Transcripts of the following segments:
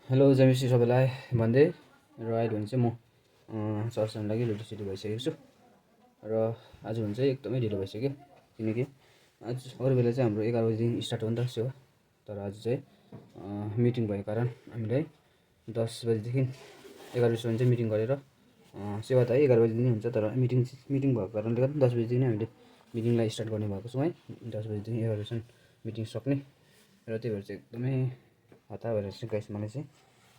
Hello जमेसी सबैलाई भन्दै र अहिले भने चाहिँ म चर्च जानु लागि रेडी भइसकेको छु र आज भने चाहिँ एकदमै ढिलो भइसक्यो किनकि आज अरू बेला चाहिँ हाम्रो 11 बजीदेखि स्टार्ट हो नि त सेवा तर आज चाहिँ मिटिङ भएको कारण हामीलाई 10 बजीदेखि 11 बजीसम्म चाहिँ मिटिङ गरेर सेवा त 11 बजीदेखि हुन्छ तर मिटिङ भएको कारणले गर्दा 10 बजीदेखि नै हामीले मिटिङलाई स्टार्ट गर्ने भएको छौँ है 10 बजीदेखि 11 बजीसम्म मिटिङ सक्ने र त्यही भएर चाहिँ एकदमै हतार भएर चाहिँ गाइस मलाई चाहिँ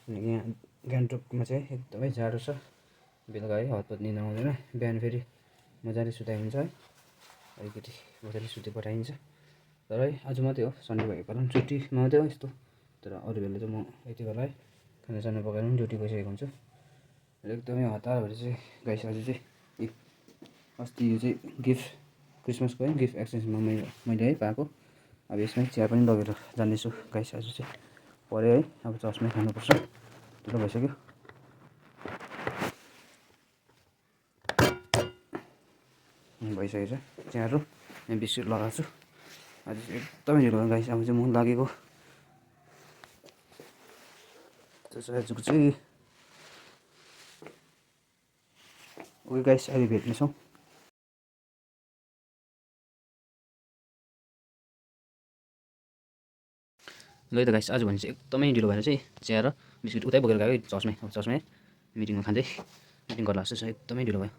किनकि यहाँ गान्तोकमा चाहिँ एकदमै जाडो छ बेलुका है हतपत निद्रा आउँदैन बिहान फेरि मजाले सुताइ हुन्छ है अलिकति मजाले सुते पठाइन्छ तर है आज मात्रै हो सन्डे भएको कारण छुट्टीमा मात्रै हो यस्तो तर अरू बेला चाहिँ म यति बेला है खानासाना पकाएर पनि ड्युटी गइसकेको हुन्छु र एकदमै हतार भएर चाहिँ गाइस आज चाहिँ अस्ति यो चाहिँ गिफ्ट क्रिसमसको है गिफ्ट एक्सचेन्जमा मैले है पाएको अब यसमै चिया पनि लगेर जाँदैछु गाइस आज चाहिँ पऱ्यो है अब चर्चमै खानुपर्छ ढिलो भइसक्यो भइसकेको छ चियाहरू यहाँ बिस्कुट लगाएको छु आज एकदमै ढिलो भयो गाइस अब चाहिँ म लागेको आजको चाहिँ ओके गाइस अहिले भेट्नेछौँ ल त गाइस आज भने चाहिँ एकदमै ढिलो भएर चाहिँ चिया र बिस्कुट उतै बोकेर गयो चर्चमै मिटिङमा खाँदै मिटिङ गर्ला जस्तो छ एकदमै ढिलो भयो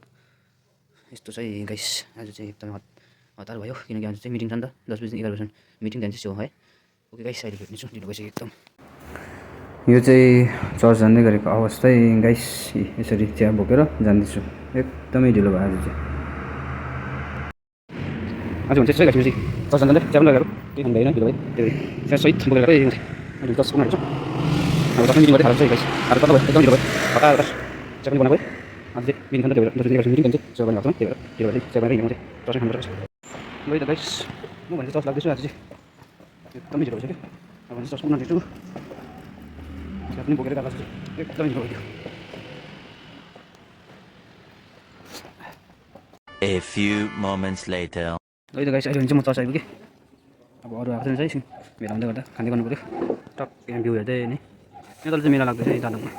यस्तो चाहिँ गाइस आज चाहिँ एकदमै हतार भयो किनकि आज चाहिँ मिटिङ छ नि त 10 बजी 11 बजीसम्म मिटिङ जान्छ छेउ है ओके गाइस अहिले भेट्नेछु ढिलो भइसक्यो एकदम यो चाहिँ चर्च जाँदै गरेको अवस्था गाइस यसरी चिया बोकेर जाँदैछु एकदमै ढिलो भयो आज हुन्छ चाहिँ गाइस चर्च जाँदै चिया पनि लगाएको केही खानु भएन ढिलो भयो त्यही चिया सहित बोकेर गएँ अहिले चर्च पुग्नु हुन्छ अब चर्च मिटिङ गर्दै थालेको छ गाइस आज कता भयो एकदम ढिलो भयो हतार चिया पनि बनाएको आज चाहिँ मिटिङ खाँदा मिटिङ जान्छ चिया पनि भएको छ त्यही भएर ढिलो भएर चिया बनाएर हिँड्नु चर्च खानुपर्छ ल त गाइस म भने चर्च लाग्दैछु आज चाहिँ एकदमै ढिलो भइसक्यो अब भने चर्च पुग्न आँटेछु चिया पनि बोकेर गएको छु एकदमै ढिलो भयो A few moments later. ल त गाइस अहिले भने चाहिँ म चर्च आइपुगेँ अब अरू आएको छैन चाहिँ भेला हुँदै गर्दा खाँदै गर्नु पऱ्यो टक यहाँ भ्यू हेर्दै नि यहाँ तल चाहिँ मेला लाग्दैछ है दादामा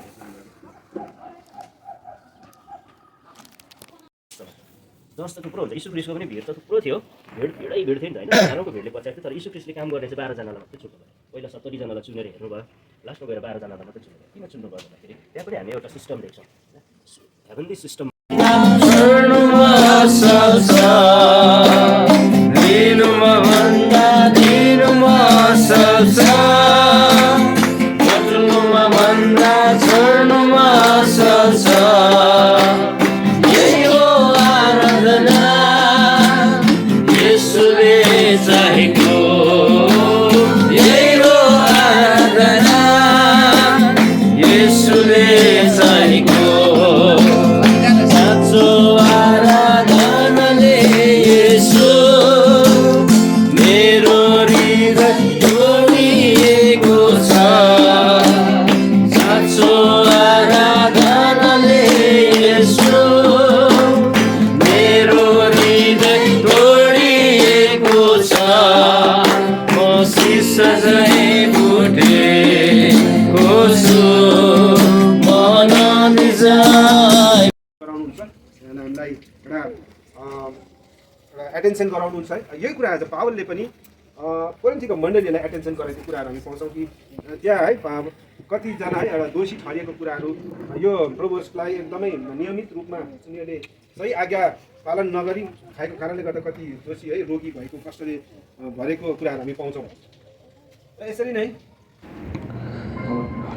दस त थुप्रो हुन्छ यीशु ख्रीष्टको पनि भिड त थुप्रो थियो भिड थियो नि त होइन हजारौँको भिडले पछ्याएको थियो तर यीशु ख्रीष्टले काम गर्ने चाहिँ 12 जनालाई मात्रै चुन्नु भयो पहिला 70 जनालाई चुनेर हेर्नुभयो लास्टमा गएर 12 जनालाई मात्रै चुन्नु भयो किन चुन्नु भयो भन्दाखेरि त्यहाँ पनि हामी एउटा सिस्टम देख्छौँ हेभेन्ली सिस्टम एटेन्सन गराउनुहुन्छ है यही कुराहरू चाहिँ पावलले पनि कोरिन्थीको मण्डलीलाई एटेन्सन गराएको कुराहरू हामी पाउँछौँ कि त्यहाँ है कतिजना है एउटा दोषी ठहरिएको कुराहरू यो प्रभुलाई एकदमै नियमित रूपमा उनीहरूले सही आज्ञा पालन नगरी खाएको कारणले गर्दा कति दोषी है रोगी भएको कष्टले भरेको कुराहरू हामी पाउँछौँ र यसरी नै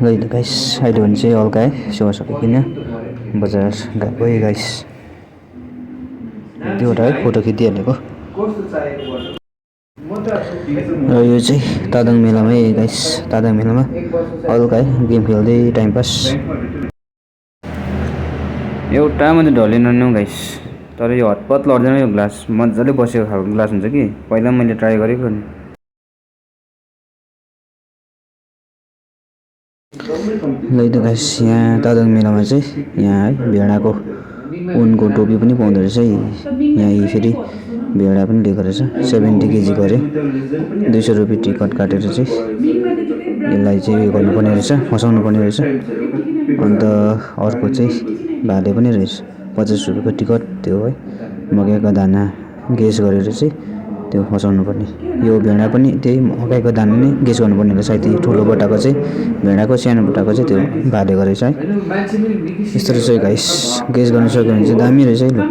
ल गाइस अहिले भने चाहिँ हल्का है सेवा सकिकन बजार गएको है गाइस त्योवटा है फोटो खिचिहालेको र यो चाहिँ तादङ मेलामै गाइस तादङ मेलामा हल्का है गेम खेल्दै टाइम पास एउटा मात्रै ढलेन नि गाइस तर यो हतपत लड्दैन यो ग्लास मजाले बसेको खालको ग्लास हुन्छ कि पहिला मैले ट्राई गरेको नि ल त गाइस यहाँ तादङ मेलामा चाहिँ यहाँ है भेडाको उनको टोपी पनि पाउँदो रहेछ है यहाँ फेरि भेडा पनि लिएको रहेछ 70 केजी गऱ्यो 200 रुपियाँ टिकट काटेर चाहिँ यसलाई चाहिँ उयो गर्नुपर्ने रहेछ, फसाउनु पर्ने रहेछ। अन्त अर्को चाहिँ भाले पनि रहेछ, 50 रुपियाँको टिकट त्यो है, मकैको दाना गेस गरेर चाहिँ त्यो फसाउनु पर्ने। यो भेडा पनि त्यही मकैको दाना नै गेस गर्नुपर्ने रहेछ। यति ठुलो बट्टाको चाहिँ भेडाको, सानो बट्टाको चाहिँ त्यो भाले गरेछ है। यस्तो रहेछ गाइस, गेस गर्न सक्यो भने चाहिँ दामी रहेछ है। लु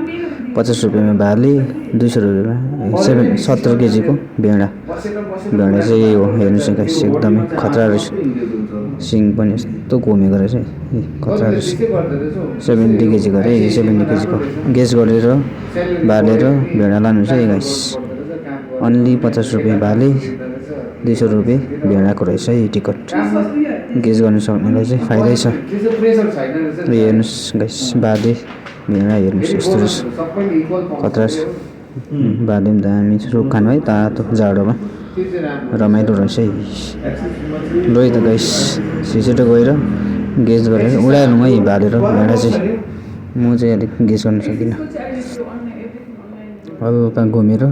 50 रुपियाँमा भाले, 200 रुपियाँमा 70 केजीको भेडा चाहिँ यही हो। हेर्नुहोस् गाइस, एकदमै खतरा रहेछ। सिङ पनि यस्तो घुमेको रहेछ है, खतरा रहेछ। 70 केजी गरे, 70 केजीको गेस गरेर भाले र भेडा लानुहुन्छ है गाइस। अन्ली 50 रुपियाँ भाले, 200 रुपियाँ भेडाको रहेछ है टिकट। गेस गर्न सक्नेलाई चाहिँ फाइदै छ। हेर्नुहोस् गाइस, भाले भेडा हेर्नुहोस् यस्तो रहेछ, खतरा छ। भाले पनि दामी सुप खानु है, तातो जाडोमा रमाइलो रहेछ है। ल है त गाइस, छिटो गएर गेस गरेर उडाइहालौँ है भाले र भेडा चाहिँ। म चाहिँ अलिक गेस गर्न सकिनँ, हल्का घुमेर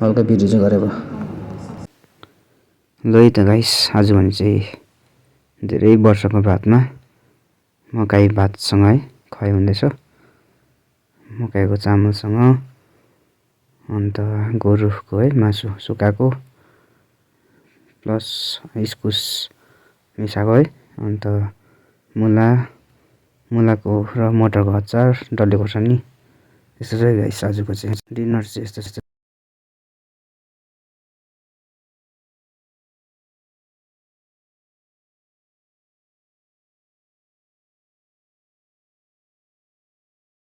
हल्का भिडियो चाहिँ गरेको। ल है त गाइस, आज भने चाहिँ धेरै वर्षको बादमा मकै भातसँग है खुवाइ हुँदैछ। मकैको चामलसँग, अन्त गोरुको है मासु सुकाएको, प्लस इस्कुस मिसाएको है, अन्त मुलाको र मटरको अचार, डल्ले खोर्सानी। यस्तो चाहिँ गाइस आजको चाहिँ डिनर चाहिँ यस्तो।